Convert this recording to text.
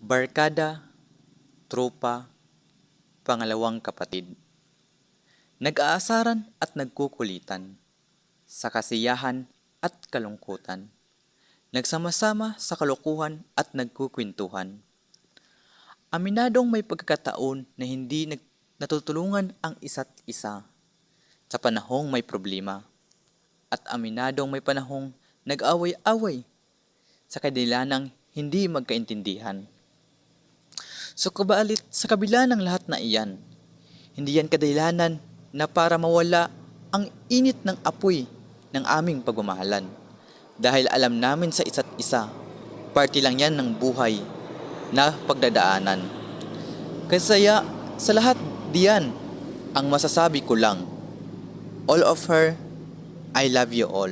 Barkada, tropa, pangalawang kapatid. Nag-aasaran at nagkukulitan, sa kasiyahan at kalungkutan. Nagsama-sama sa kalokohan at nagkukwentuhan. Aminadong may pagkakataon na hindi natutulungan ang isa't isa sa panahong may problema. At aminadong may panahong nag-away-away sa kadilanang hindi magkaintindihan. Sa kabila ng lahat na iyan, hindi yan kadahilanan na para mawala ang init ng apoy ng aming pagmamahalan. Dahil alam namin sa isa't isa, parte lang yan ng buhay na pagdadaanan. Kaya sa lahat diyan, ang masasabi ko lang, all of her, I love you all.